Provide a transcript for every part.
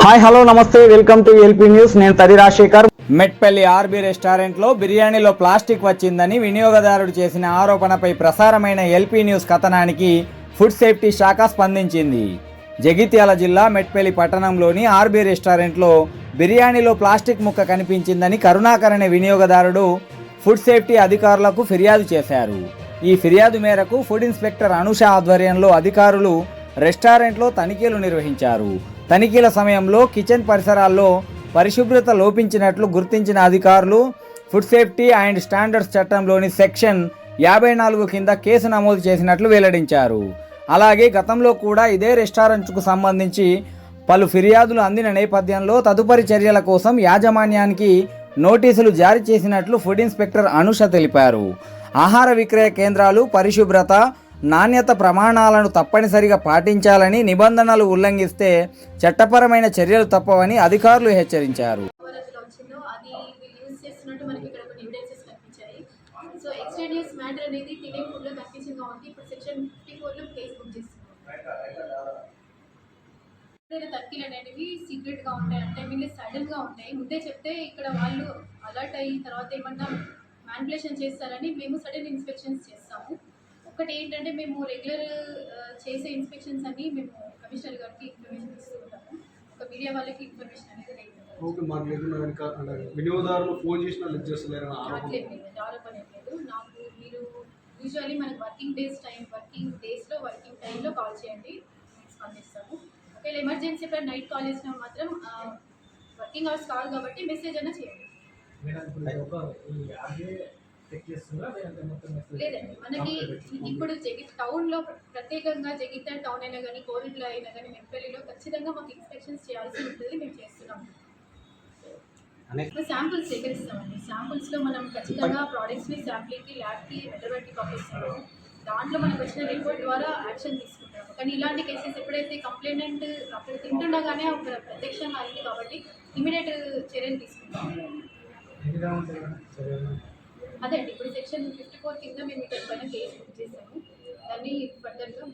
Hi hello నమస్తే welcome to LP news. నేను తడి రాజశేఖర్. మెట్పల్లి ఆర్బీ రెస్టారెంట్లో బిర్యానీలో ప్లాస్టిక్ వచ్చిందని వినియోగదారుడు చేసిన ఆరోపణపై ప్రసారమైన ఎల్పీ న్యూస్ కథనానికి ఫుడ్ సేఫ్టీ శాఖ స్పందించింది. జగిత్యాల జిల్లా మెట్పల్లి పట్టణంలోని ఆర్బీ రెస్టారెంట్లో బిర్యానీలో ప్లాస్టిక్ ముక్క కనిపించిందని కరుణాకర్ అనే వినియోగదారుడు ఫుడ్ సేఫ్టీ అధికారులకు ఫిర్యాదు చేశారు. ఈ ఫిర్యాదు మేరకు ఫుడ్ ఇన్స్పెక్టర్ అనుష ఆధ్వర్యంలో అధికారులు రెస్టారెంట్లో తనిఖీలు నిర్వహించారు. తనిఖీల సమయంలో కిచెన్ పరిసరాల్లో పరిశుభ్రత లోపించినట్లు గుర్తించిన అధికారులు ఫుడ్ సేఫ్టీ అండ్ స్టాండర్డ్స్ చట్టంలోని సెక్షన్ 54 కింద కేసు నమోదు చేసినట్లు వెల్లడించారు. అలాగే గతంలో కూడా ఇదే రెస్టారెంట్కు సంబంధించి పలు ఫిర్యాదులు అందిన నేపథ్యంలో తదుపరి చర్యల కోసం యాజమాన్యానికి నోటీసులు జారీ చేసినట్లు ఫుడ్ ఇన్స్పెక్టర్ అనుష తెలిపారు. ఆహార విక్రయ కేంద్రాలు పరిశుభ్రత నాణ్యత ప్రమాణాలను తప్పనిసరిగా పాటించాలని, నిబంధనలు ఉల్లంఘిస్తే చట్టపరమైన చర్యలు తప్పవని అధికారులు హెచ్చరించారు. తక్కిలు అనేవి సీక్రెట్గా ఉంటాయి, అంటే వీళ్ళు సడన్గా ఉంటాయి. ముందే చెప్తే ఇక్కడ వాళ్ళు అలర్ట్ అయిన తర్వాత ఏమన్నా మ్యానిపులేషన్ చేస్తారని మేము సడన్ ఇన్స్పెక్షన్స్ చేస్తాము. ఒకటి ఏంటంటే మేము రెగ్యులర్ చేసే ఇన్స్పెక్షన్స్ అన్ని మేము కమిషనర్ గారికి ఇన్ఫర్మేషన్ ఇస్తూ ఉంటాము. ఒక మీడియా వాళ్ళకి ఇన్ఫర్మేషన్ అనేది లేదు. ఓకే, మాకు లేకుండా వినియోగదారులు ఫోన్ చేసిన లిఫ్ట్ చేస్తలేరు ఆరోపణ ఏం లేదు. నాకు మీరు యూజువల్లీ మనకు వర్కింగ్ డేస్లో వర్కింగ్ టైంలో కాల్ చేయండి, స్పందిస్తాము. ఒకవేళ ఎమర్జెన్సీ ఎప్పుడైనా నైట్ కాల్ చేసినా మాత్రం వర్కింగ్ అవర్స్ కాదు కాబట్టి మెసేజ్ అయినా చేయండి. లేదండి, మనకి ఇప్పుడు టౌన్లో ప్రత్యేకంగా జగిత్యాల టౌన్ అయినా కానీ, కోరిడ్లో అయినా కానీ, మెట్పల్లిలో ఖచ్చితంగా మాకు ఇన్స్పెక్షన్స్ చేయాల్సి ఉంటుంది. మేము చేస్తున్నాం. శాంపుల్స్ సేకరిస్తామండి. శాంపుల్స్లో మనం ఖచ్చితంగా ప్రోడక్ట్స్ని శాంప్లింగ్కి ల్యాబ్కి మెటర్బయాటిక్ పంపిస్తాము. దాంట్లో మనకు వచ్చిన రిపోర్ట్ ద్వారా యాక్షన్ తీసుకుంటాము. కానీ ఇలాంటి కేసెస్ ఎప్పుడైతే కంప్లైంట్ అక్కడ తింటుండగానే ఒక ప్రత్యక్షంగా అయింది కాబట్టి ఇమీడియట్ చర్యలు తీసుకుంటాము. అదే అండి, ఇప్పుడు సెక్షన్ 54 కింద మేము ఇక్కడ పైన కేసు బుక్ చేసాము. దాన్ని ఫర్దర్గా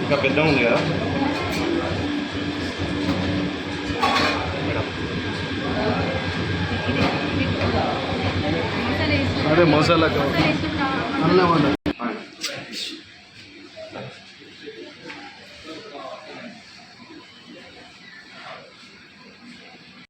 ఇంకా పెద్ద ఉంది కదా. అదే మసాలా అన్నం